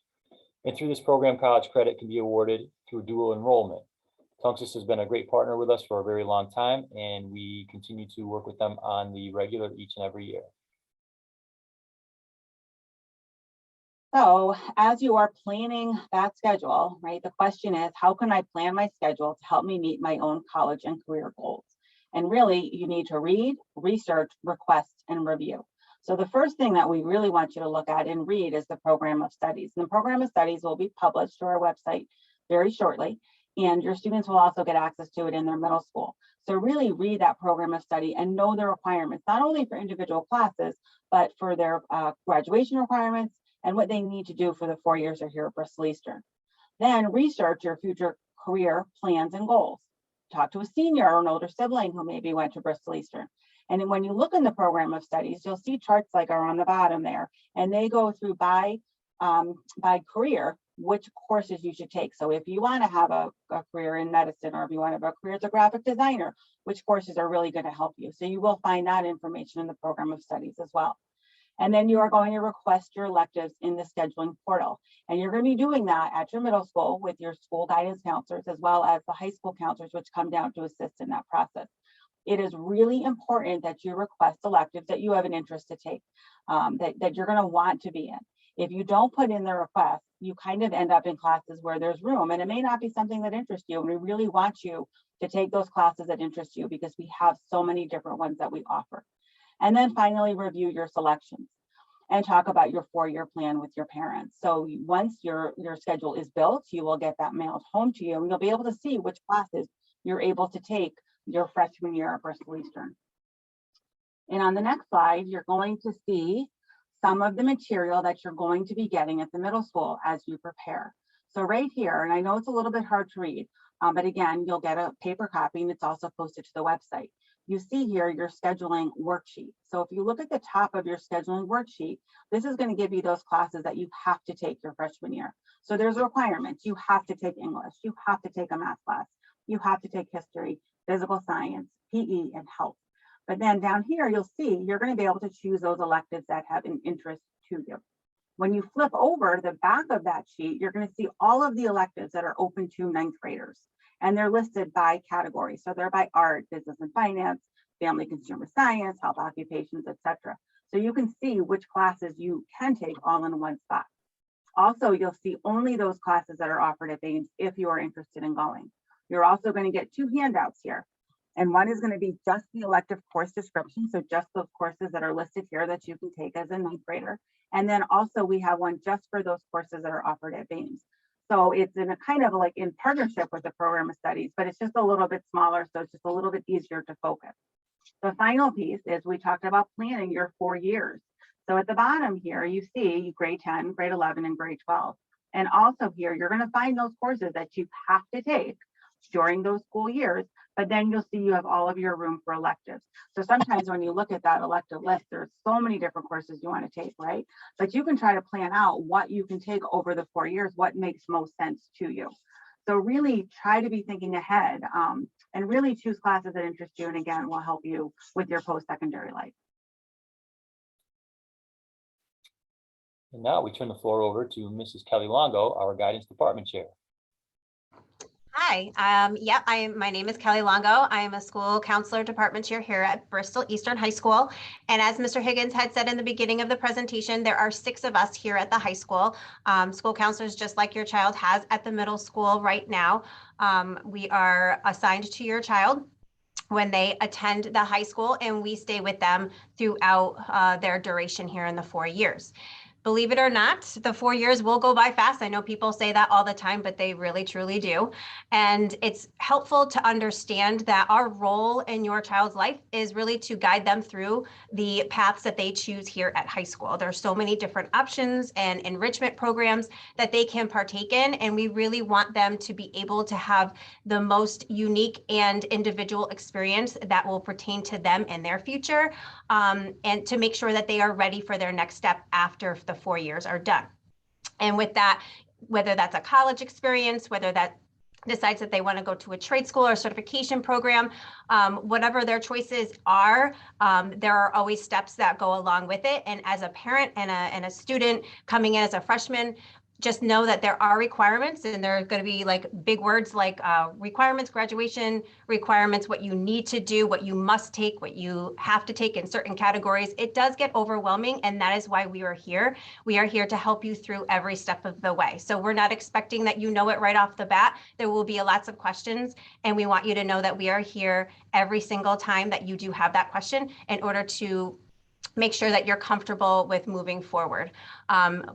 And through this program, college credit can be awarded through dual enrollment. Tungus has been a great partner with us for a very long time, and we continue to work with them on the regular each and every year. So as you are planning that schedule, right, the question is, how can I plan my schedule to help me meet my own college and career goals? And really, you need to read, research, request, and review. So the first thing that we really want you to look at and read is the program of studies. And the program of studies will be published to our website very shortly, and your students will also get access to it in their middle school. So really read that program of study and know the requirements, not only for individual classes, but for their graduation requirements and what they need to do for the 4 years they're here at Bristol Eastern. Then research your future career plans and goals. Talk to a senior or an older sibling who maybe went to Bristol Eastern. And then when you look in the program of studies, you'll see charts like are on the bottom there, and they go through by career, which courses you should take. So if you want to have a career in medicine, or if you want to have a career as a graphic designer, which courses are really going to help you. So you will find that information in the program of studies as well. And then you are going to request your electives in the scheduling portal. And you're going to be doing that at your middle school with your school guidance counselors, as well as the high school counselors, which come down to assist in that process. It is really important that you request electives that you have an interest to take, that you're going to want to be in. If you don't put in the request, you kind of end up in classes where there's room, and it may not be something that interests you. And we really want you to take those classes that interest you, because we have so many different ones that we offer. And then finally, review your selections and talk about your 4-year plan with your parents. So once your schedule is built, you will get that mailed home to you, and you'll be able to see which classes you're able to take your freshman year at Bristol Eastern. And on the next slide, you're going to see some of the material that you're going to be getting at the middle school as you prepare. So right here, and I know it's a little bit hard to read, but again, you'll get a paper copy, and it's also posted to the website. You see here your scheduling worksheet. So if you look at the top of your scheduling worksheet, this is going to give you those classes that you have to take your freshman year. So there's requirements. You have to take English. You have to take a math class. You have to take history, physical science, PE, and health. But then down here, you'll see you're going to be able to choose those electives that have an interest to you. When you flip over the back of that sheet, you're going to see all of the electives that are open to 9th graders. And they're listed by category. So they're by art, business and finance, family consumer science, health occupations, etc. So you can see which classes you can take all in one spot. Also, you'll see only those classes that are offered at Baines if you are interested in going. You're also going to get 2 handouts here. And one is going to be just the elective course description. So just those courses that are listed here that you can take as a 9th grader. And then also we have one just for those courses that are offered at Baines. So it's in a kind of like in partnership with the program of studies, but it's just a little bit smaller. So it's just a little bit easier to focus. The final piece is we talked about planning your 4 years. So at the bottom here, you see grade 10, grade 11, and grade 12. And also here, you're going to find those courses that you have to take during those school years, but then you'll see you have all of your room for electives. So sometimes when you look at that elective list, there's so many different courses you want to take, right? But you can try to plan out what you can take over the 4 years, what makes most sense to you. So really try to be thinking ahead and really choose classes that interest you, and again, will help you with your post-secondary life. And now we turn the floor over to Mrs. Kelly Longo, our guidance department chair. Hi, my name is Kelly Longo. I am a school counselor department chair here at Bristol Eastern High School. And as Mr. Higgins had said in the beginning of the presentation, there are 6 of us here at the high school. School counselors, just like your child has at the middle school right now. We are assigned to your child when they attend the high school, and we stay with them throughout their duration here in the 4 years. Believe it or not, the 4 years will go by fast. I know people say that all the time, but they really truly do. And it's helpful to understand that our role in your child's life is really to guide them through the paths that they choose here at high school. There's so many different options and enrichment programs that they can partake in, and we really want them to be able to have the most unique and individual experience that will pertain to them in their future, and to make sure that they are ready for their next step after the 4 years are done. And with that, whether that's a college experience, whether that decides that they want to go to a trade school or certification program, whatever their choices are, there are always steps that go along with it. And as a parent and a student coming in as a freshman, just know that there are requirements, and there are going to be like big words like requirements, graduation requirements, what you need to do, what you must take, what you have to take in certain categories. It does get overwhelming, and that is why we are here. We are here to help you through every step of the way. So we're not expecting that you know it right off the bat. There will be lots of questions, and we want you to know that we are here every single time that you do have that question in order to make sure that you're comfortable with moving forward.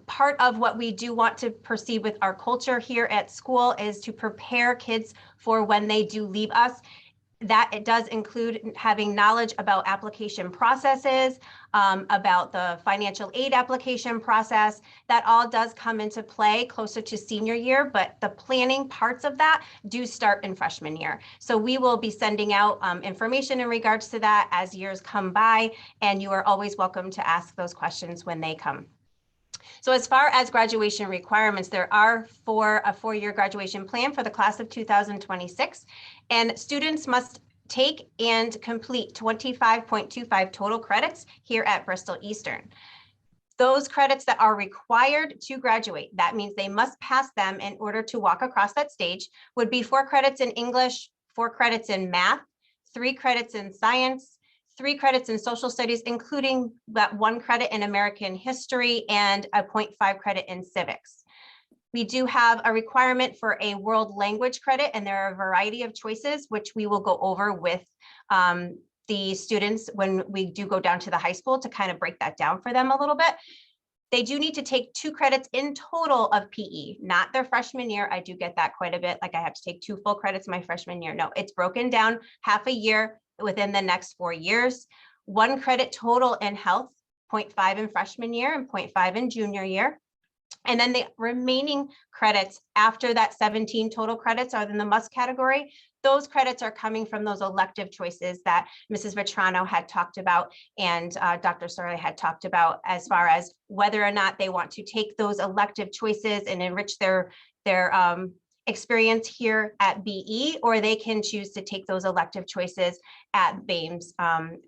Part of what we do want to proceed with our culture here at school is to prepare kids for when they do leave us. That it does include having knowledge about application processes, about the financial aid application process. That all does come into play closer to senior year, but the planning parts of that do start in freshman year. So we will be sending out information in regards to that as years come by, and you are always welcome to ask those questions when they come. So as far as graduation requirements, there are a 4-year graduation plan for the class of 2026, and students must take and complete 25.25 total credits here at Bristol Eastern. Those credits that are required to graduate, that means they must pass them in order to walk across that stage, would be 4 credits in English, 4 credits in math, 3 credits in science, 3 credits in social studies, including that 1 credit in American history and a 0.5 credit in civics. We do have a requirement for a world language credit, and there are a variety of choices, which we will go over with the students when we do go down to the high school to kind of break that down for them a little bit. They do need to take 2 credits in total of PE, not their freshman year. I do get that quite a bit. Like I have to take 2 full credits my freshman year. No, it's broken down half a year within the next 4 years. 1 credit total in health, 0.5 in freshman year and 0.5 in junior year. And then the remaining credits after that 17 total credits are in the must category. Those credits are coming from those elective choices that Mrs. Vetrano had talked about and Dr. Sorley had talked about, as far as whether or not they want to take those elective choices and enrich their experience here at BE, or they can choose to take those elective choices at BAMES.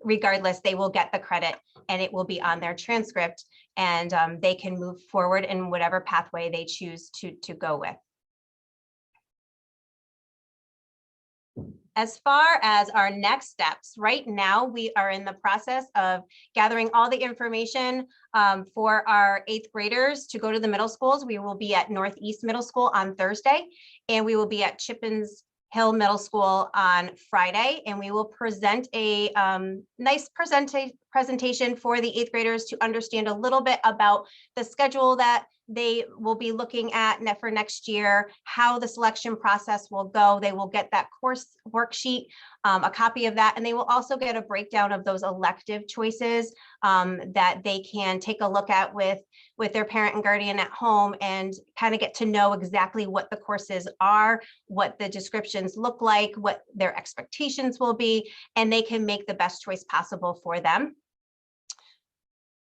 Regardless, they will get the credit and it will be on their transcript, and they can move forward in whatever pathway they choose to go with. As far as our next steps, right now we are in the process of gathering all the information for our 8th graders to go to the middle schools. We will be at Northeast Middle School on Thursday, and we will be at Chippens Hill Middle School on Friday, and we will present a nice presentation for the 8th graders to understand a little bit about the schedule that they will be looking at for next year, how the selection process will go. They will get that course worksheet, a copy of that, and they will also get a breakdown of those elective choices that they can take a look at with their parent and guardian at home, and kind of get to know exactly what the courses are, what the descriptions look like, what their expectations will be, and they can make the best choice possible for them.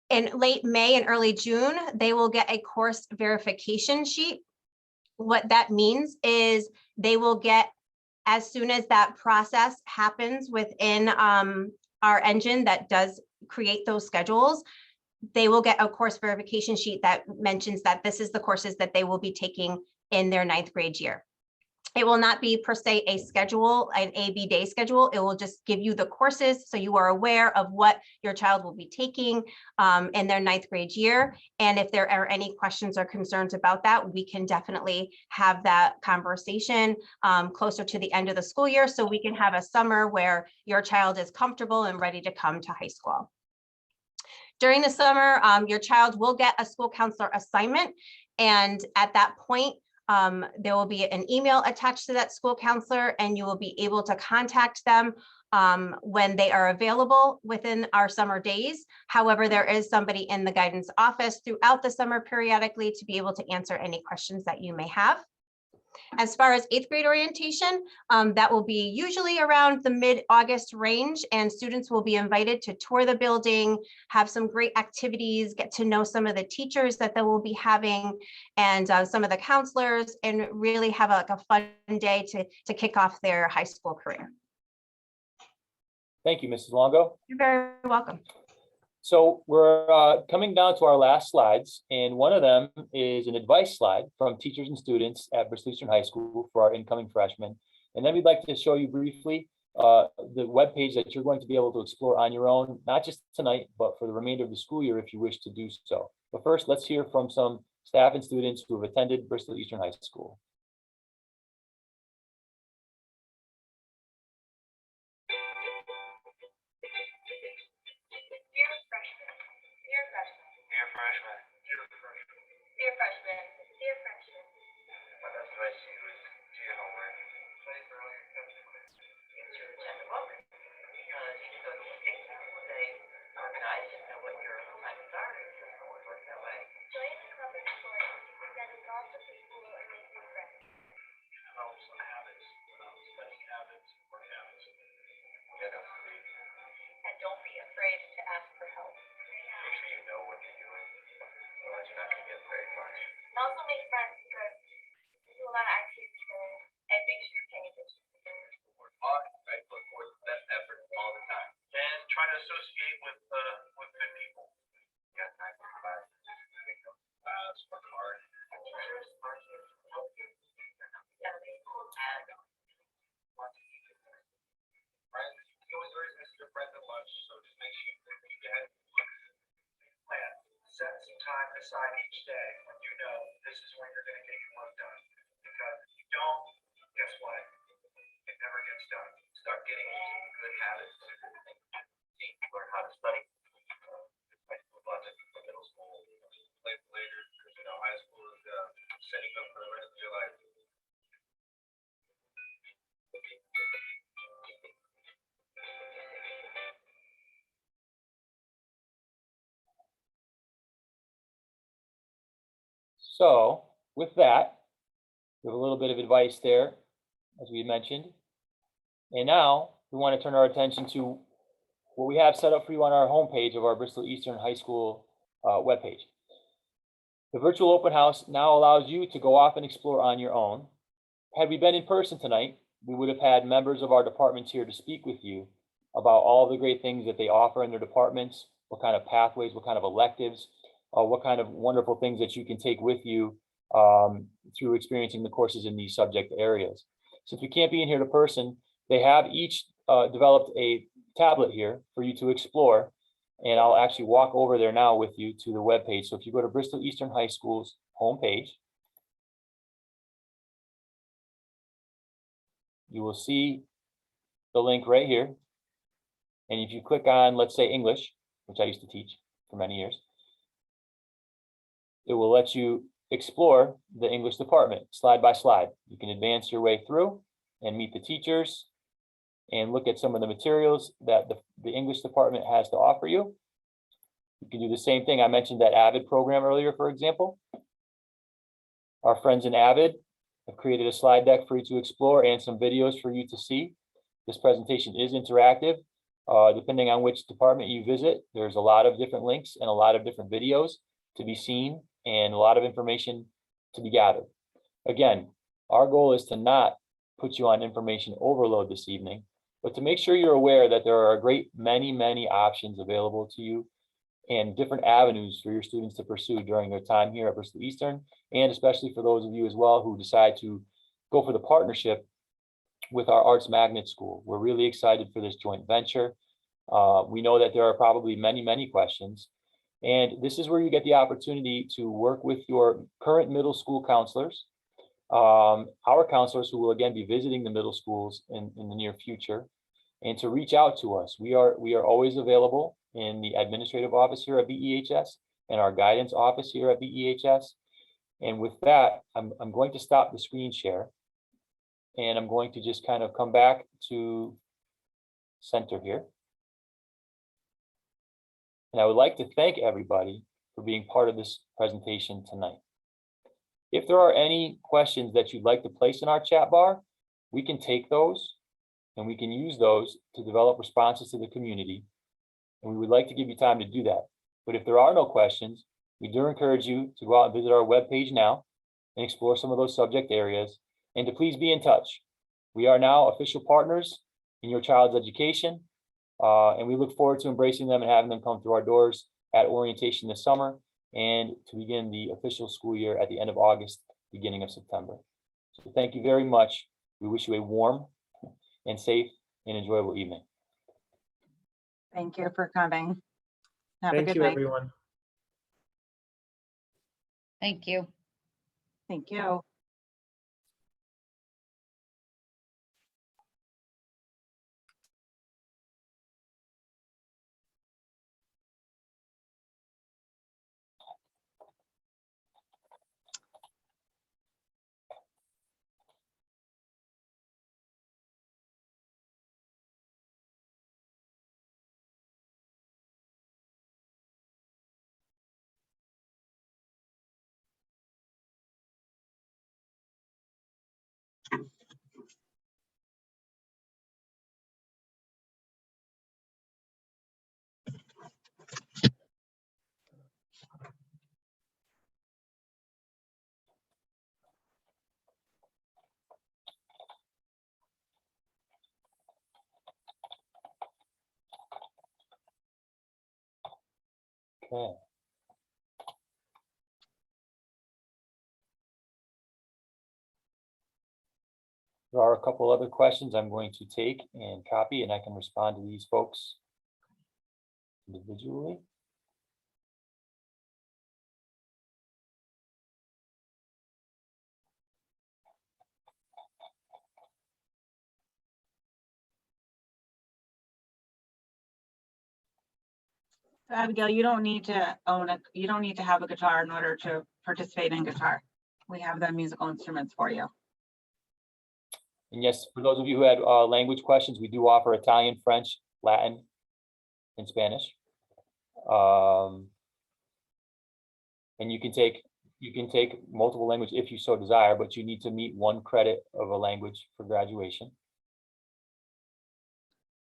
In late May and early June, they will get a course verification sheet. What that means is they will get, as soon as that process happens within our engine that does create those schedules, they will get a course verification sheet that mentions that this is the courses that they will be taking in their 9th grade year. It will not be per se a schedule, an A/B day schedule. It will just give you the courses so you are aware of what your child will be taking in their 9th grade year. And if there are any questions or concerns about that, we can definitely have that conversation closer to the end of the school year so we can have a summer where your child is comfortable and ready to come to high school. During the summer, your child will get a school counselor assignment. And at that point, there will be an email attached to that school counselor, and you will be able to contact them when they are available within our summer days. However, there is somebody in the guidance office throughout the summer periodically to be able to answer any questions that you may have. As far as 8th grade orientation, that will be usually around the mid-August range, and students will be invited to tour the building, have some great activities, get to know some of the teachers that they will be having, and some of the counselors, and really have a fun day to kick off their high school career. Thank you, Mrs. Longo. You're very welcome. So we're coming down to our last slides, and one of them is an advice slide from teachers and students at Bristol Eastern High School for our incoming freshmen. And then we'd like to show you briefly the webpage that you're going to be able to explore on your own, not just tonight, but for the remainder of the school year if you wish to do so. But first, let's hear from some staff and students who have attended Bristol Eastern High School. Dear freshmen, dear freshmen. My best advice to you is do your homework. Please early get your agenda book because even though you think you will stay organized and know what your assignments are, it doesn't always work that way. Join the club and sport that is also for school and make new friends. Develop some habits, studying habits, work habits. Get up to read. And don't be afraid to ask for help. Make sure you know what you're doing. Otherwise, you're not going to get very far. And also make friends because you do a lot of activities and make sure you're paying attention. Work hard, right? Look for the best effort all the time. And try to associate with good people. You got time for class. Work hard. Teachers are here to help you. They're not together. And friends, you always miss your friends at lunch, so just make sure you get plan. Set some time aside each day when you know this is when you're going to get your work done. Because if you don't, guess what? It never gets done. Start getting into good habits. Learn how to study. High school budget for middle school. Later, because you know high school is setting up for the rest of your life. So with that, we have a little bit of advice there, as we mentioned. And now we want to turn our attention to what we have set up for you on our homepage of our Bristol Eastern High School webpage. The virtual open house now allows you to go off and explore on your own. Had we been in person tonight, we would have had members of our departments here to speak with you about all the great things that they offer in their departments, what kind of pathways, what kind of electives, what kind of wonderful things that you can take with you through experiencing the courses in these subject areas. Since we can't be in here to person, they have each developed a tablet here for you to explore. And I'll actually walk over there now with you to the webpage. So if you go to Bristol Eastern High School's homepage, you will see the link right here. And if you click on, let's say English, which I used to teach for many years, it will let you explore the English department slide by slide. You can advance your way through and meet the teachers and look at some of the materials that the English department has to offer you. You can do the same thing. I mentioned that Avid program earlier, for example. Our friends in Avid have created a slide deck for you to explore and some videos for you to see. This presentation is interactive. Depending on which department you visit, there's a lot of different links and a lot of different videos to be seen and a lot of information to be gathered. Again, our goal is to not put you on information overload this evening, but to make sure you're aware that there are a great many options available to you and different avenues for your students to pursue during their time here at Bristol Eastern, and especially for those of you as well who decide to go for the partnership with our Arts Magnet School. We're really excited for this joint venture. We know that there are probably many questions. And this is where you get the opportunity to work with your current middle school counselors, our counselors who will again be visiting the middle schools in the near future, and to reach out to us. We are always available in the administrative office here at BEHS and our guidance office here at BEHS. And with that, I'm going to stop the screen share, and I'm going to just kind of come back to center here. And I would like to thank everybody for being part of this presentation tonight. If there are any questions that you'd like to place in our chat bar, we can take those and we can use those to develop responses to the community. And we would like to give you time to do that. But if there are no questions, we do encourage you to go out and visit our webpage now and explore some of those subject areas, and to please be in touch. We are now official partners in your child's education. And we look forward to embracing them and having them come through our doors at orientation this summer and to begin the official school year at the end of August, beginning of September. So thank you very much. We wish you a warm and safe and enjoyable evening. Thank you for coming. Have a Thank good you, night. everyone. Thank you. Thank you. Okay. There are a couple other questions I'm going to take and copy, and I can respond to these folks individually. So Abigail, you don't need to you don't need to have a guitar in order to participate in guitar. We have the musical instruments for you. And yes, for those of you who had language questions, we do offer Italian, French, Latin, and Spanish. And you can take multiple languages if you so desire, but you need to meet 1 credit of a language for graduation.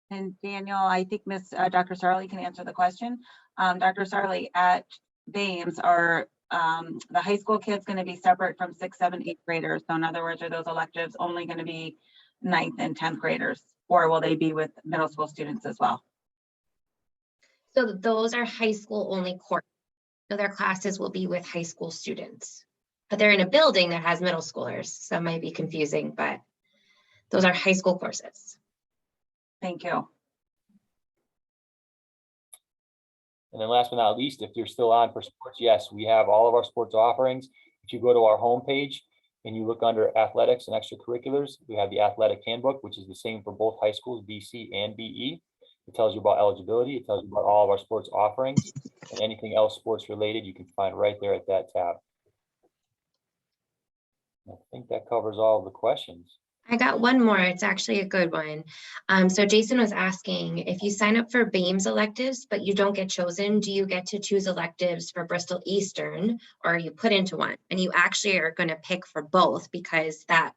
And Daniel, I think Dr. Sarli can answer the question. Dr. Sarli, at BAMES, are the high school kids going to be separate from 6th, 7th, 8th graders? So in other words, are those electives only going to be 9th and 10th graders, or will they be with middle school students as well? So those are high school only courses. So their classes will be with high school students, but they're in a building that has middle schoolers. So it might be confusing, but those are high school courses. Thank you. And then last but not least, if you're still on for sports, yes, we have all of our sports offerings. If you go to our homepage and you look under athletics and extracurriculars, we have the athletic handbook, which is the same for both high schools, BC and BE. It tells you about eligibility. It tells you about all of our sports offerings, and anything else sports related you can find right there at that tab. I think that covers all of the questions. I got one more. It's actually a good one. So Jason was asking, if you sign up for BAMES electives, but you don't get chosen, do you get to choose electives for Bristol Eastern, or are you put into one? And you actually are going to pick for both, because that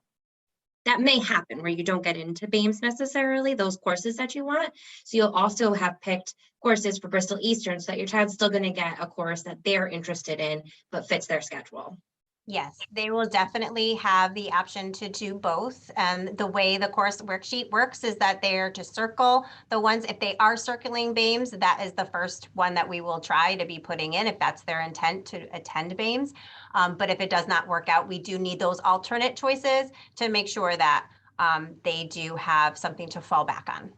may happen where you don't get into BAMES necessarily, those courses that you want. So you'll also have picked courses for Bristol Eastern so that your child's still going to get a course that they're interested in, but fits their schedule. Yes, they will definitely have the option to do both. The way the course worksheet works is that they are to circle the ones, if they are circling BAMES, that is the first one that we will try to be putting in if that's their intent to attend BAMES. But if it does not work out, we do need those alternate choices to make sure that they do have something to fall back on.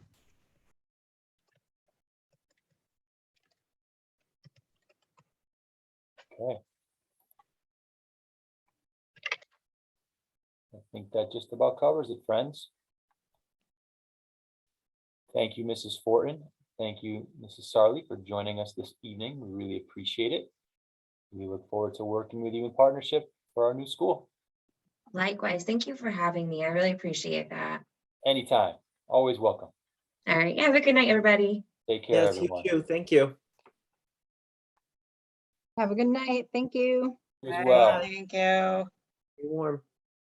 Okay. I think that just about covers it, friends. Thank you, Mrs. Fortin. Thank you, Mrs. Sarli, for joining us this evening. We really appreciate it. We look forward to working with you in partnership for our new school. Likewise, thank you for having me. I really appreciate that. Anytime, always welcome. All right, have a good night, everybody. Take care, Yes, you everyone. too. Thank you. Have a good night. Thank you. You as well. Thank you. Be warm.